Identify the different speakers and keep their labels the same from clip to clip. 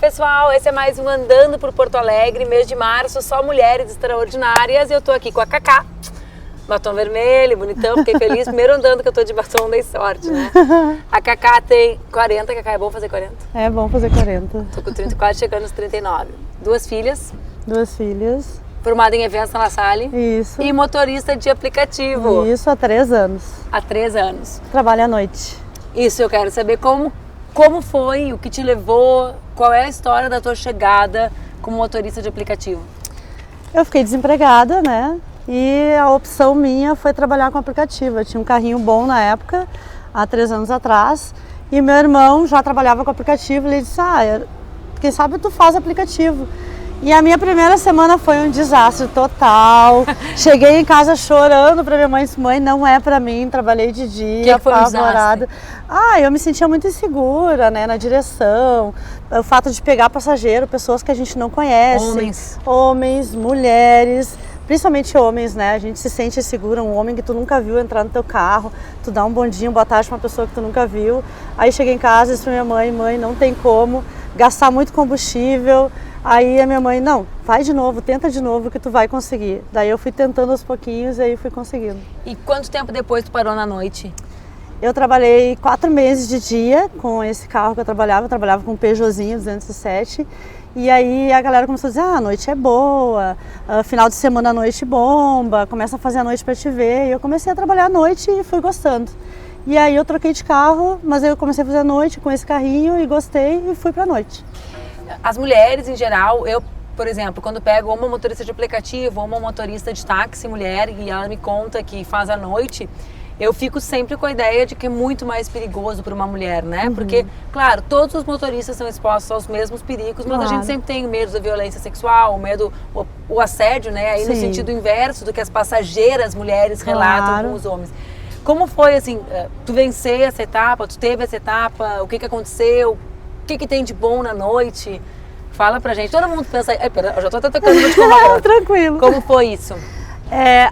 Speaker 1: pessoal, esse é mais um Andando por Porto Alegre, mês de março, só mulheres extraordinárias. Eu tô aqui com a Cacá, batom vermelho, bonitão, fiquei feliz. Primeiro andando que eu tô de batom, dei sorte, né? A Cacá tem 40, Cacá, é bom fazer 40?
Speaker 2: É bom fazer 40.
Speaker 1: Tô com 34, chegando aos 39. Duas filhas.
Speaker 2: Duas filhas.
Speaker 1: Formada em eventos na La Salle.
Speaker 2: Isso.
Speaker 1: E motorista de aplicativo.
Speaker 2: Isso, há 3 anos.
Speaker 1: Há 3 anos.
Speaker 2: Trabalho à noite.
Speaker 1: Isso, eu quero saber como foi, o que te levou, qual é a história da tua chegada como motorista de aplicativo?
Speaker 2: Eu fiquei desempregada, né? E a opção minha foi trabalhar com aplicativo. Eu tinha um carrinho bom na época, há 3 anos atrás. E meu irmão já trabalhava com aplicativo. Ele disse, quem sabe tu faz aplicativo. E a minha primeira semana foi um desastre total. Cheguei em casa chorando pra minha mãe, disse, mãe, não é pra mim, trabalhei de dia, apavorada. Eu me sentia muito insegura, né, na direção. O fato de pegar passageiro, pessoas que a gente não conhece. Homens, mulheres, principalmente homens, né? A gente se sente insegura, um homem que tu nunca viu entrar no teu carro, tu dá um bom dia, boa tarde pra uma pessoa que tu nunca viu. Aí cheguei em casa e disse pra minha mãe, mãe, não tem como gastar muito combustível. Aí a minha mãe, não, vai de novo, tenta de novo que tu vai conseguir. Daí eu fui tentando aos pouquinhos e aí fui conseguindo.
Speaker 1: E quanto tempo depois tu parou na noite?
Speaker 2: Eu trabalhei 4 meses de dia com esse carro que eu trabalhava com um Peugeotzinho 207. E aí a galera começou a dizer, a noite é boa, final de semana a noite bomba, começa a fazer a noite pra te ver. E eu comecei a trabalhar à noite e fui gostando. E aí eu troquei de carro, mas aí eu comecei a fazer a noite com esse carrinho e gostei e fui pra noite.
Speaker 1: As mulheres em geral, eu, por exemplo, quando pego uma motorista de aplicativo ou uma motorista de táxi mulher e ela me conta que faz à noite, eu fico sempre com a ideia de que é muito mais perigoso para uma mulher, né? Porque, claro, todos os motoristas são expostos aos mesmos perigos, mas a gente sempre tem medo da violência sexual, o medo, o assédio, né? Aí no sentido inverso do que as passageiras mulheres relatam com os homens. Como foi, assim, tu vencer essa etapa, tu teve essa etapa, o que aconteceu? O que tem de bom na noite? Fala pra gente. Todo mundo pensa... eu já tô até tocando no de
Speaker 2: Tranquilo.
Speaker 1: Como foi isso?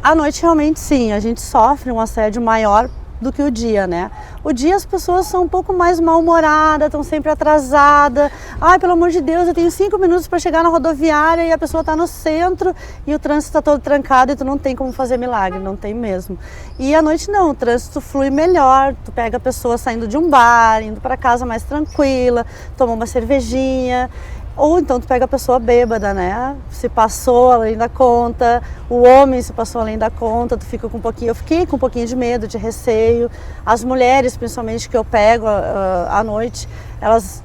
Speaker 2: À noite, realmente, sim. A gente sofre um assédio maior do que o dia, né? O dia as pessoas são um pouco mais mal-humoradas, estão sempre atrasadas. Pelo amor de Deus, eu tenho 5 minutos para chegar na rodoviária e a pessoa está no centro e o trânsito está todo trancado e tu não tem como fazer milagre, não tem mesmo. E à noite não, o trânsito flui melhor, tu pega a pessoa saindo de um bar, indo para casa mais tranquila, toma uma cervejinha. Ou então tu pega a pessoa bêbada, né? Se passou além da conta, o homem se passou além da conta, tu fica com um pouquinho... Eu fiquei com um pouquinho de medo, de receio. As mulheres, principalmente, que eu pego à noite, elas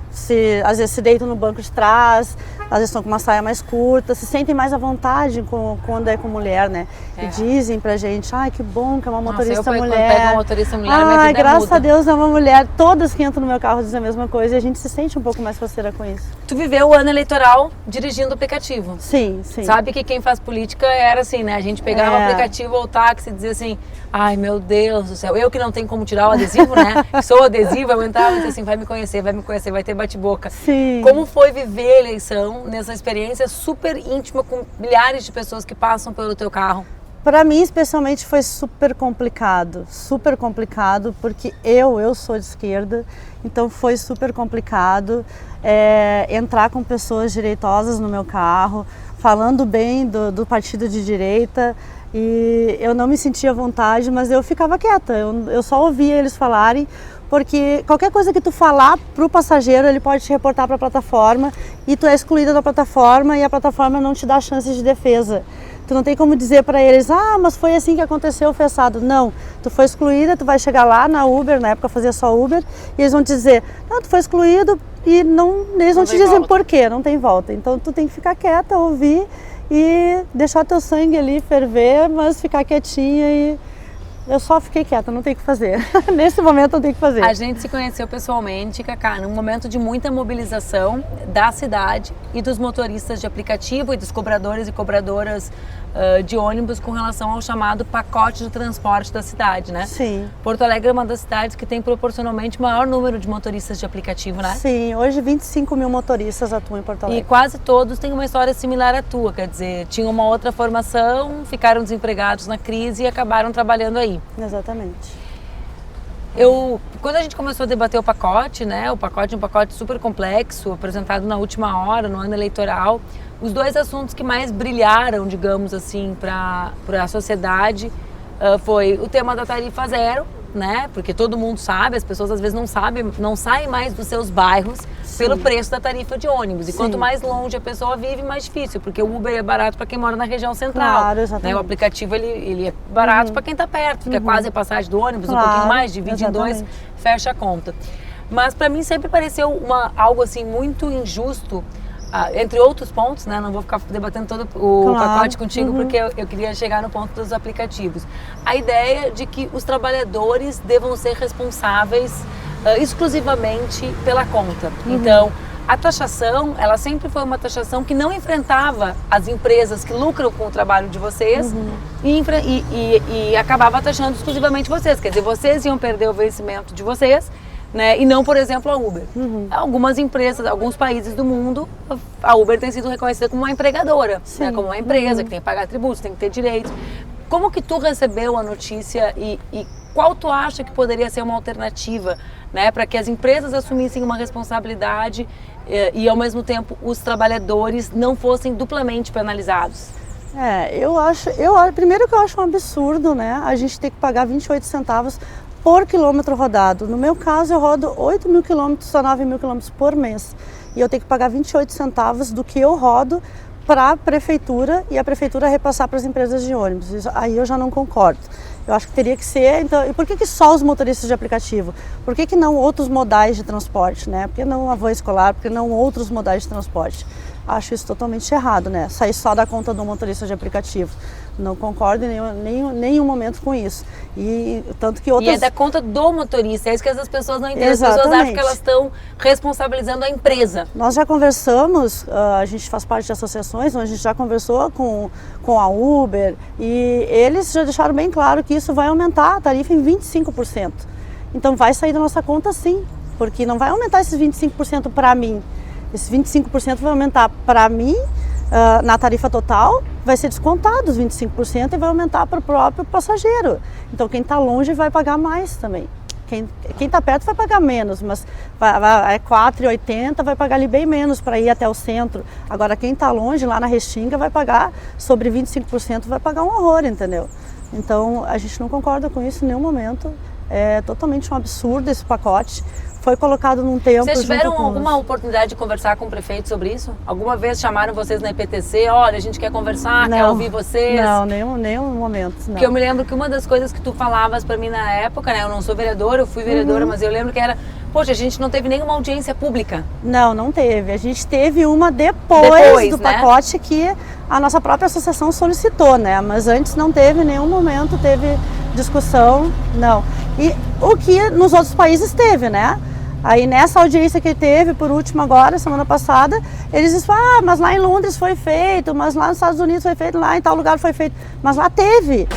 Speaker 2: às vezes se deitam no banco de trás, às vezes estão com uma saia mais curta, se sentem mais à vontade quando é com mulher, né? E dizem pra gente, que bom que é uma motorista mulher.
Speaker 1: Quando pego uma motorista mulher, minha vida
Speaker 2: graças
Speaker 1: muda.
Speaker 2: a Deus é uma mulher. Todas que entram no meu carro dizem a mesma coisa e a gente se sente um pouco mais faceira com isso.
Speaker 1: Tu viveu o ano eleitoral dirigindo aplicativo.
Speaker 2: Sim, sim.
Speaker 1: Sabe que quem faz política era assim, né? A gente pegava o aplicativo ou o táxi e dizia assim, ai meu Deus do céu, eu que não tenho como tirar o adesivo, né? Sou adesivo, eu entrava e dizia assim, vai me conhecer, vai ter bate-boca.
Speaker 2: Sim.
Speaker 1: Como foi viver a eleição nessa experiência super íntima com milhares de pessoas que passam pelo teu carro?
Speaker 2: Para mim, especialmente, foi super complicado, porque eu sou de esquerda, então foi super complicado entrar com pessoas direitosas no meu carro, falando bem do partido de direita, e eu não me sentia à vontade, mas eu ficava quieta, eu só ouvia eles falarem, porque qualquer coisa que tu falar pro passageiro, ele pode te reportar para a plataforma e tu é excluída da plataforma e a plataforma não te dá chances de defesa. Tu não tem como dizer para eles, mas foi assim que aconteceu, foi assado. Não, tu foi excluída, tu vai chegar lá na Uber, na época eu fazia só Uber, e eles vão te dizer, não, tu foi excluído e eles não te dizem por quê, não tem volta. Então tu tem que ficar quieta, ouvir e deixar teu sangue ali ferver, mas ficar quietinha e... Eu só fiquei quieta, não tenho o que fazer. Nesse momento não tenho o que fazer.
Speaker 1: A gente se conheceu pessoalmente, Cacá, num momento de muita mobilização da cidade e dos motoristas de aplicativo e dos cobradores e cobradoras de ônibus com relação ao chamado pacote de transporte da cidade, né?
Speaker 2: Sim.
Speaker 1: Porto Alegre é uma das cidades que tem proporcionalmente o maior número de motoristas de aplicativo, né?
Speaker 2: Sim, hoje 25 mil motoristas atuam em Porto Alegre.
Speaker 1: E quase todos têm uma história similar à tua, quer dizer, tinham uma outra formação, ficaram desempregados na crise e acabaram trabalhando aí.
Speaker 2: Exatamente.
Speaker 1: Quando a gente começou a debater o pacote, né, um pacote super complexo, apresentado na última hora, no ano eleitoral, os dois assuntos que mais brilharam, digamos assim, para a sociedade foi o tema da tarifa zero, né, porque todo mundo sabe, as pessoas às vezes não saem mais dos seus bairros pelo preço da tarifa de ônibus. E quanto mais longe a pessoa vive, mais difícil, porque o Uber é barato para quem mora na região central.
Speaker 2: Claro, exatamente.
Speaker 1: Né, o aplicativo ele é barato para quem está perto, que é quase a passagem do ônibus, um pouquinho mais, divide em dois, fecha a conta. Mas para mim sempre pareceu algo assim muito injusto, entre outros pontos, né? Não vou ficar debatendo todo o pacote contigo, porque eu queria chegar no ponto dos aplicativos. A ideia de que os trabalhadores devam ser responsáveis exclusivamente pela conta. Então, a taxação, ela sempre foi uma taxação que não enfrentava as empresas que lucram com o trabalho de vocês e acabava taxando exclusivamente vocês. Quer dizer, vocês iam perder o vencimento de vocês, né? E não, por exemplo, a Uber. Algumas empresas, alguns países do mundo, a Uber tem sido reconhecida como uma empregadora, né? Como uma empresa que tem que pagar tributos, tem que ter direitos. Como que tu recebeu a notícia e qual tu acha que poderia ser uma alternativa, né, para que as empresas assumissem uma responsabilidade e ao mesmo tempo os trabalhadores não fossem duplamente penalizados?
Speaker 2: Primeiro que eu acho um absurdo, né, a gente ter que pagar 28 centavos por quilômetro rodado. No meu caso, eu rodo 8 mil quilômetros a 9 mil quilômetros por mês. E eu tenho que pagar 28 centavos do que eu rodo para a prefeitura e a prefeitura repassar para as empresas de ônibus. Isso, aí eu já não concordo. Eu acho que teria que ser, então, e por que só os motoristas de aplicativo? Por que não outros modais de transporte, né? Por que não a van escolar? Por que não outros modais de transporte? Acho isso totalmente errado, né? Sair só da conta do motorista de aplicativo. Não concordo em nenhum momento com isso. E tanto que outras...
Speaker 1: E é da conta do motorista, é isso que as pessoas não entendem.
Speaker 2: Exatamente.
Speaker 1: As pessoas acham que elas estão responsabilizando a empresa.
Speaker 2: Nós já conversamos, a gente faz parte de associações, onde a gente já conversou com a Uber e eles já deixaram bem claro que isso vai aumentar a tarifa em 25%. Então vai sair da nossa conta sim, porque não vai aumentar esses 25% para mim. Esse 25% vai aumentar para mim na tarifa total, vai ser descontado os 25% e vai aumentar para o próprio passageiro. Então quem está longe vai pagar mais também. Quem está perto vai pagar menos, mas é R$ 4,80, vai pagar ali bem menos para ir até o centro. Agora quem está longe, lá na Restinga, vai pagar sobre 25%, vai pagar um horror, entendeu? Então a gente não concorda com isso em nenhum momento. É totalmente um absurdo esse pacote. Foi colocado num tempo...
Speaker 1: Vocês tiveram alguma oportunidade de conversar com o prefeito sobre isso? Alguma vez chamaram vocês na IPTC? Olha, a gente quer conversar, quer ouvir vocês?
Speaker 2: Não, nenhum momento. Não.
Speaker 1: Porque eu me lembro que uma das coisas que tu falavas pra mim na época, né? Eu não sou vereadora, eu fui vereadora, mas eu lembro que era... Poxa, a gente não teve nenhuma audiência pública.
Speaker 2: Não teve. A gente teve uma depois do pacote que a nossa própria associação solicitou, né? Mas antes não teve, em nenhum momento teve discussão, não. E o que nos outros países teve, né? Aí nessa audiência que teve, por último agora, semana passada, eles disseram, mas lá em Londres foi feito, mas lá nos Estados Unidos foi feito, lá em tal lugar foi feito. Mas lá teve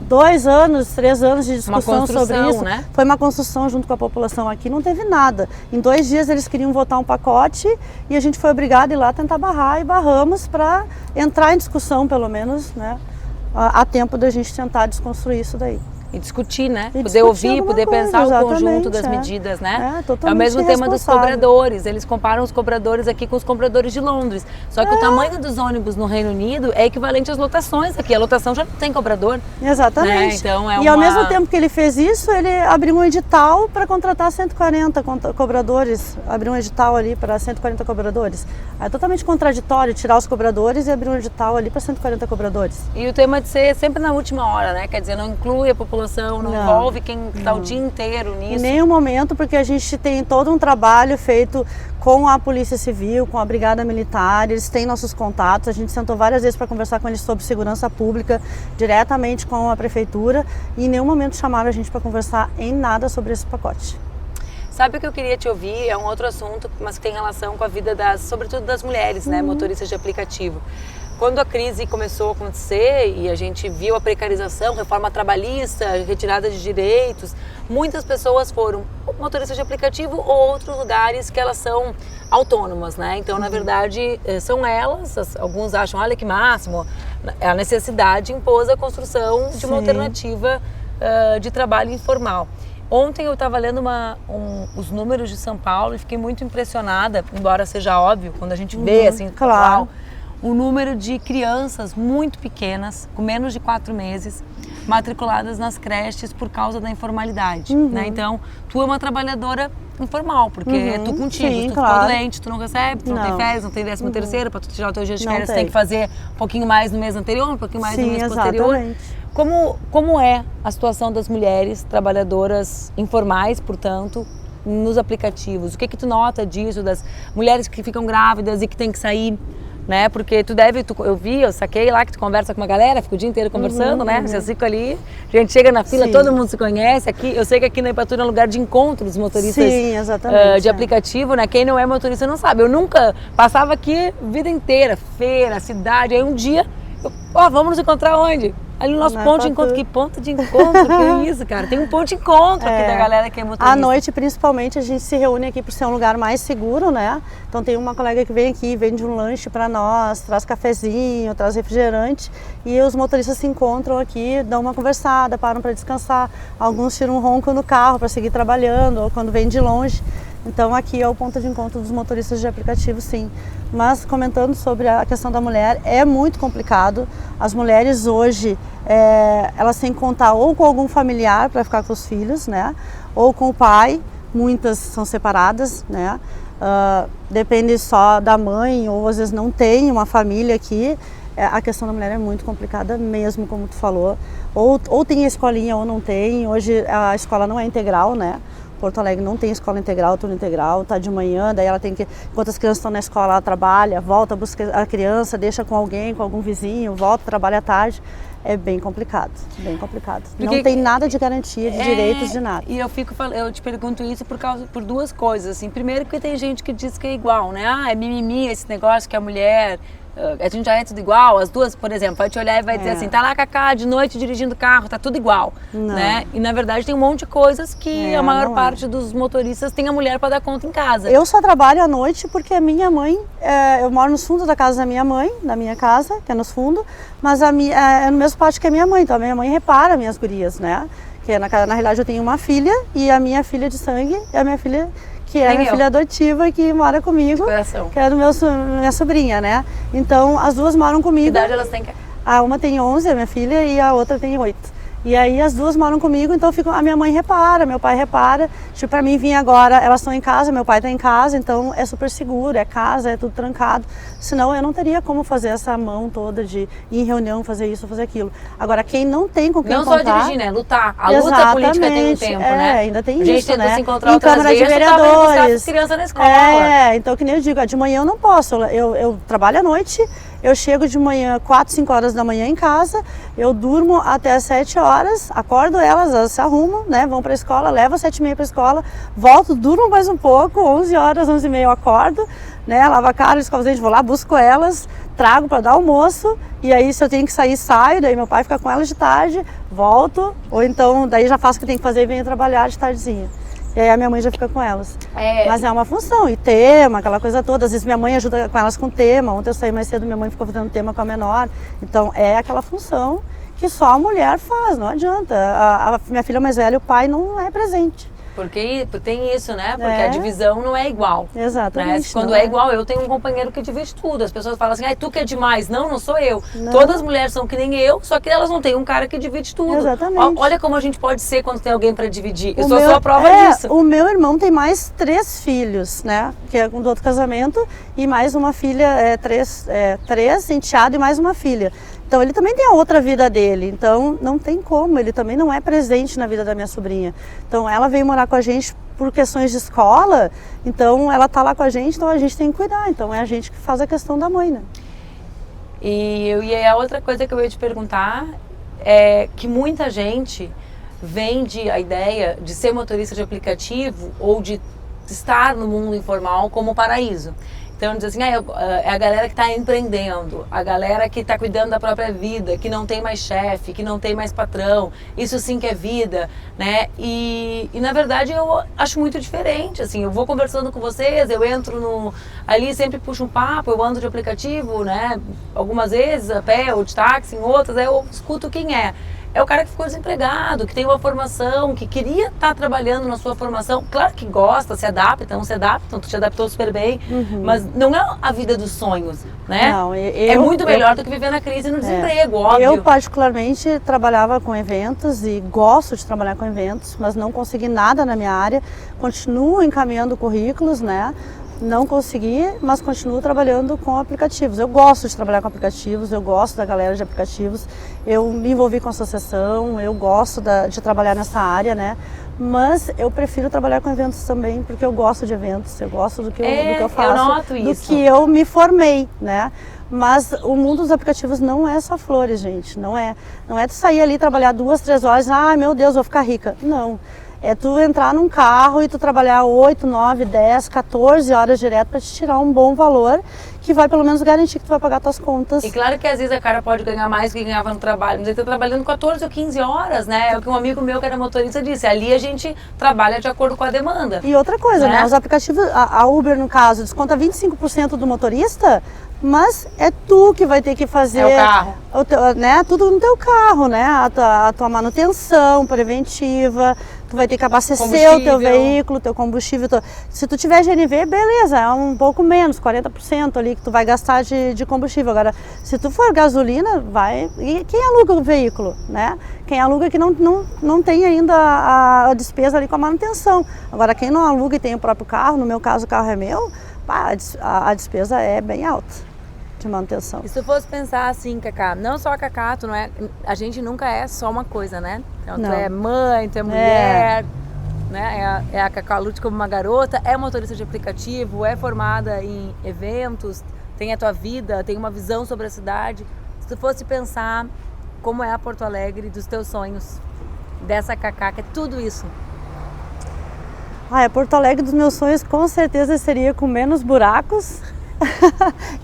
Speaker 2: 2 anos, 3 anos de discussão sobre isso. Né? Foi uma construção junto com a população. Aqui não teve nada. Em 2 dias eles queriam votar um pacote e a gente foi obrigado a ir lá tentar barrar e barramos para entrar em discussão, pelo menos, né? A tempo da gente tentar desconstruir isso daí.
Speaker 1: E discutir, né? Poder ouvir, poder pensar o conjunto das medidas, né? É o mesmo tema dos cobradores. Eles comparam os cobradores aqui com os cobradores de Londres. Só que o tamanho dos ônibus no Reino Unido é equivalente às lotações aqui. A lotação já não tem cobrador.
Speaker 2: Exatamente.
Speaker 1: Né? Então,
Speaker 2: e ao mesmo tempo que ele fez isso, ele abriu um edital para contratar 140 cobradores. Abriu um edital ali para 140 cobradores. É totalmente contraditório tirar os cobradores e abrir um edital ali para 140 cobradores.
Speaker 1: E o tema de ser sempre na última hora, né? Quer dizer, não inclui a população, não envolve quem está o dia inteiro nisso.
Speaker 2: Em nenhum momento, porque a gente tem todo um trabalho feito com a Polícia Civil, com a Brigada Militar, eles têm nossos contatos, a gente sentou várias vezes para conversar com eles sobre segurança pública, diretamente com a Prefeitura, e em nenhum momento chamaram a gente para conversar em nada sobre esse pacote.
Speaker 1: Sabe o que eu queria te ouvir? É um outro assunto, mas que tem relação com a vida sobretudo das mulheres, né, motoristas de aplicativo. Quando a crise começou a acontecer e a gente viu a precarização, reforma trabalhista, retirada de direitos, muitas pessoas foram motoristas de aplicativo ou outros lugares que elas são autônomas, né? Então, na verdade, são elas, alguns acham, olha que máximo, a necessidade impôs a construção de uma alternativa de trabalho informal. Ontem eu estava lendo os números de São Paulo e fiquei muito impressionada, embora seja óbvio, quando a gente vê assim,
Speaker 2: claro.
Speaker 1: O número de crianças muito pequenas, com menos de 4 meses, matriculadas nas creches por causa da informalidade, né? Então, tu é uma trabalhadora informal, porque é tu contigo,
Speaker 2: sim,
Speaker 1: tu
Speaker 2: claro.
Speaker 1: ficou doente, tu não recebe, tu não tem férias, não tem 13º, para tu tirar o teu dia de férias, tu tem que fazer um pouquinho mais no mês anterior, um pouquinho mais no mês posterior. Como é a situação das mulheres trabalhadoras informais, portanto, nos aplicativos? O que tu nota disso, das mulheres que ficam grávidas e que tem que sair, né? Porque eu saquei lá que tu conversa com uma galera, fica o dia inteiro conversando, né? Vocês ficam ali, a gente chega na fila, todo mundo se conhece. Aqui, eu sei que aqui na Ipatura é um lugar de encontro dos motoristas de aplicativo, né? Quem não é motorista não sabe. Eu nunca passava aqui a vida inteira, feira, cidade, aí um dia, vamos nos encontrar onde? Ali no nosso ponto de encontro. Que ponto de encontro? Que é isso, cara? Tem um ponto de encontro aqui da galera que é motorista.
Speaker 2: À noite, principalmente, a gente se reúne aqui por ser um lugar mais seguro, né? Então tem uma colega que vem aqui, vende um lanche para nós, traz cafezinho, traz refrigerante e os motoristas se encontram aqui, dão uma conversada, param para descansar. Alguns tiram um ronco no carro para seguir trabalhando ou quando vêm de longe. Então aqui é o ponto de encontro dos motoristas de aplicativo, sim. Mas comentando sobre a questão da mulher, é muito complicado. As mulheres hoje, elas têm que contar ou com algum familiar para ficar com os filhos, né? Ou com o pai, muitas são separadas, né? Depende só da mãe, ou às vezes não tem uma família aqui. A questão da mulher é muito complicada mesmo, como tu falou. Ou tem escolinha ou não tem. Hoje a escola não é integral, né? Porto Alegre não tem escola integral, turno integral, tá de manhã, daí ela tem que, enquanto as crianças estão na escola, ela trabalha, volta, busca a criança, deixa com alguém, com algum vizinho, volta, trabalha à tarde. É bem complicado, bem complicado. Porque não tem nada de garantia, de direitos, de nada.
Speaker 1: E eu te pergunto isso por duas coisas, assim. Primeiro, porque tem gente que diz que é igual, né? É mimimi esse negócio que a mulher... A gente já é tudo igual, as duas, por exemplo, vai te olhar e vai dizer assim, tá lá Cacá de noite dirigindo carro, tá tudo igual, né? E na verdade tem um monte de coisas que a maior parte dos motoristas tem a mulher para dar conta em casa.
Speaker 2: Eu só trabalho à noite porque a minha mãe, eu moro nos fundos da casa da minha mãe, da minha casa, que é nos fundos, mas é no mesmo pátio que a minha mãe, então a minha mãe repara minhas gurias, né? Que na realidade eu tenho uma filha e a minha filha de sangue é a minha filha... que é a minha filha adotiva que mora comigo, que é minha sobrinha, né? Então, as duas moram comigo.
Speaker 1: Que idade elas têm?
Speaker 2: Uma tem 11, a minha filha, e a outra tem 8. E aí as duas moram comigo, então a minha mãe repara, meu pai repara. Tipo, pra mim vir agora, elas estão em casa, meu pai tá em casa, então é super seguro, é casa, é tudo trancado. Senão eu não teria como fazer essa mão toda de ir em reunião, fazer isso, fazer aquilo. Agora, quem não tem com quem contar...
Speaker 1: Não só dirigir, né? Lutar. A luta política tem um tempo, né?
Speaker 2: Ainda tem
Speaker 1: isso, né? A
Speaker 2: gente
Speaker 1: tenta se encontrar
Speaker 2: em
Speaker 1: outras
Speaker 2: Câmara
Speaker 1: vezes,
Speaker 2: de Vereadores.
Speaker 1: Criança na escola.
Speaker 2: Então que nem eu digo, de manhã eu não posso. Eu trabalho à noite, eu chego de manhã 4, 5 horas da manhã em casa, eu durmo até as 7 horas, acordo elas se arrumam, né, vão para a escola, levo às 7h30 para a escola, volto, durmo mais um pouco, 11 horas, 11h30 eu acordo, né, lavo a cara, escovo os dentes, vou lá, busco elas, trago para dar almoço, e aí se eu tenho que sair, saio, daí meu pai fica com elas de tarde, volto, ou então daí já faço o que tem que fazer e venho trabalhar de tardezinha. E aí a minha mãe já fica com elas. Mas é uma função, e tema, aquela coisa toda. Às vezes minha mãe ajuda com elas com tema. Ontem eu saí mais cedo, minha mãe ficou fazendo tema com a menor. Então é aquela função que só a mulher faz, não adianta. A minha filha mais velha, o pai não é presente.
Speaker 1: Porque tem isso, né? Porque a divisão não é igual.
Speaker 2: Exatamente.
Speaker 1: Né? Quando é igual, eu tenho um companheiro que divide tudo. As pessoas falam assim, tu que é demais. Não, não sou eu. Não. Todas as mulheres são que nem eu, só que elas não têm um cara que divide tudo.
Speaker 2: Exatamente.
Speaker 1: Olha como a gente pode ser quando tem alguém para dividir. Eu sou a prova disso.
Speaker 2: O meu irmão tem mais 3 filhos, né? Que é do outro casamento, e mais uma filha, 3 enteados e mais uma filha. Então ele também tem a outra vida dele, então não tem como, ele também não é presente na vida da minha sobrinha. Então ela veio morar com a gente por questões de escola, então ela tá lá com a gente, então a gente tem que cuidar, então é a gente que faz a questão da mãe, né?
Speaker 1: E a outra coisa que eu ia te perguntar é que muita gente vende a ideia de ser motorista de aplicativo ou de estar no mundo informal como paraíso. Então diz assim, é a galera que está empreendendo, a galera que está cuidando da própria vida, que não tem mais chefe, que não tem mais patrão, isso sim que é vida, né? E na verdade eu acho muito diferente, assim, eu vou conversando com vocês, eu entro ali sempre puxo um papo, eu ando de aplicativo, né? Algumas vezes a pé ou de táxi, em outras, aí eu escuto quem é. é o cara que ficou desempregado, que tem uma formação, que queria estar trabalhando na sua formação. Claro que gosta, se adapta, não se adaptam, tu te adaptou super bem, mas não é a vida dos sonhos, né?
Speaker 2: Não,
Speaker 1: é muito melhor do que viver na crise e no desemprego, óbvio.
Speaker 2: Eu particularmente trabalhava com eventos e gosto de trabalhar com eventos, mas não consegui nada na minha área. Continuo encaminhando currículos, né? Não consegui, mas continuo trabalhando com aplicativos. Eu gosto de trabalhar com aplicativos, eu gosto da galera de aplicativos. Eu me envolvi com associação, eu gosto de trabalhar nessa área, né? Mas eu prefiro trabalhar com eventos também, porque eu gosto de eventos, eu gosto do que eu faço,
Speaker 1: eu noto isso.
Speaker 2: do que eu me formei, né? Mas o mundo dos aplicativos não é só flores, gente. Não é tu sair ali, trabalhar 2, 3 horas, meu Deus, vou ficar rica. Não. É tu entrar num carro e tu trabalhar 8, 9, 10, 14 horas direto para te tirar um bom valor que vai pelo menos garantir que tu vai pagar tuas contas.
Speaker 1: E claro que às vezes a cara pode ganhar mais do que ganhava no trabalho, mas ele tá trabalhando 14 ou 15 horas, né? É o que um amigo meu que era motorista disse, ali a gente trabalha de acordo com a demanda.
Speaker 2: E outra coisa, né? Os aplicativos, a Uber no caso, desconta 25% do motorista, mas é tu que vai ter que fazer
Speaker 1: o carro.
Speaker 2: Né? Tudo no teu carro, né? A tua manutenção preventiva, tu vai ter que abastecer o teu veículo, teu combustível. Se tu tiver GNV, beleza, é um pouco menos, 40% ali que tu vai gastar de combustível. Agora, se tu for gasolina, vai... E quem aluga o veículo, né? Quem aluga que não tem ainda a despesa ali com a manutenção. Agora, quem não aluga e tem o próprio carro, no meu caso o carro é meu, a despesa é bem alta de manutenção.
Speaker 1: E se tu fosse pensar assim, Cacá, não só a Cacá, tu não é, a gente nunca é só uma coisa, né? Então, tu é mãe, tu é mulher, né? É a Cacá Lute como uma garota, é motorista de aplicativo, é formada em eventos, tem a tua vida, tem uma visão sobre a cidade. Se tu fosse pensar como é a Porto Alegre dos teus sonhos, dessa Cacá, que é tudo isso.
Speaker 2: A Porto Alegre dos meus sonhos com certeza seria com menos buracos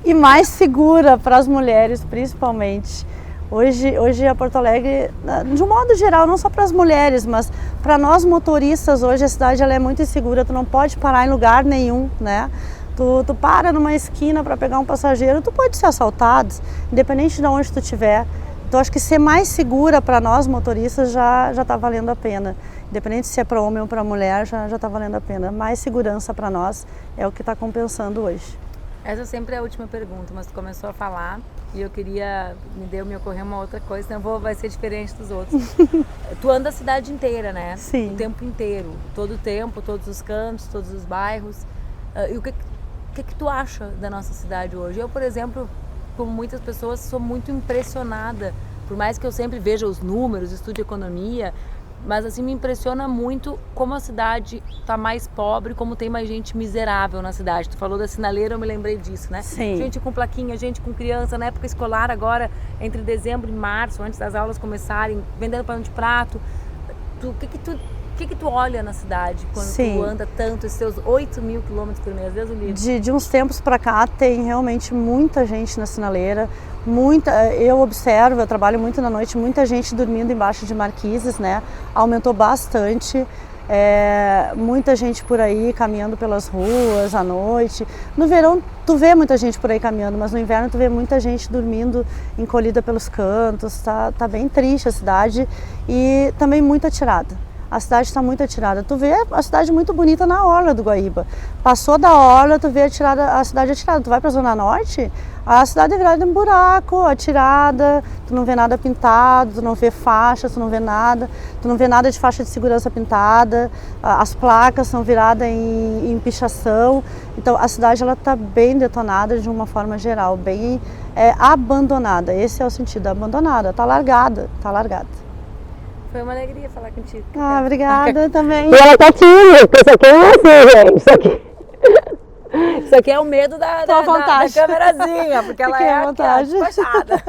Speaker 2: e mais segura para as mulheres, principalmente. Hoje a Porto Alegre, de um modo geral, não só para as mulheres, mas para nós motoristas, hoje a cidade ela é muito insegura, tu não pode parar em lugar nenhum, né? Tu para numa esquina para pegar um passageiro, tu pode ser assaltado, independente de onde tu estiver. Então acho que ser mais segura para nós motoristas já está valendo a pena. Independente se é para homem ou para mulher, já está valendo a pena. Mais segurança para nós é o que está compensando hoje.
Speaker 1: Essa sempre é a última pergunta, mas tu começou a falar e eu queria, me ocorreu uma outra coisa, então vai ser diferente dos outros. Tu anda a cidade inteira, né?
Speaker 2: Sim.
Speaker 1: O tempo inteiro, todo o tempo, todos os cantos, todos os bairros. E o que tu acha da nossa cidade hoje? Eu, por exemplo, como muitas pessoas, sou muito impressionada, por mais que eu sempre veja os números, estude economia, mas assim me impressiona muito como a cidade está mais pobre, como tem mais gente miserável na cidade. Tu falou da sinaleira, eu me lembrei disso, né?
Speaker 2: Sim.
Speaker 1: Gente com plaquinha, gente com criança, na época escolar agora, entre dezembro e março, antes das aulas começarem, vendendo pano de prato. O que tu olha na cidade quando tu anda tanto, esses seus 8 mil quilômetros por mês, Deus o livre?
Speaker 2: De uns tempos para cá tem realmente muita gente na sinaleira, eu observo, eu trabalho muito na noite, muita gente dormindo embaixo de marquises, né? Aumentou bastante, muita gente por aí caminhando pelas ruas à noite. No verão tu vê muita gente por aí caminhando, mas no inverno tu vê muita gente dormindo encolhida pelos cantos, tá bem triste a cidade e também muito atirada. A cidade está muito atirada. Tu vê a cidade muito bonita na orla do Guaíba. Passou da orla, tu vê a cidade atirada. Tu vai para a Zona Norte, a cidade é virada em buraco, atirada, tu não vê nada pintado, tu não vê faixas, tu não vê nada de faixa de segurança pintada, as placas são viradas em pichação. Então a cidade ela está bem detonada de uma forma geral, bem abandonada. Esse é o sentido, abandonada, está largada.
Speaker 1: Foi uma alegria falar contigo.
Speaker 2: Obrigada também.
Speaker 3: E ela tá tímida, porque isso aqui não é assim, gente.
Speaker 1: Isso aqui é o medo da câmerazinha, porque ela é
Speaker 2: à vontade.
Speaker 1: despachada.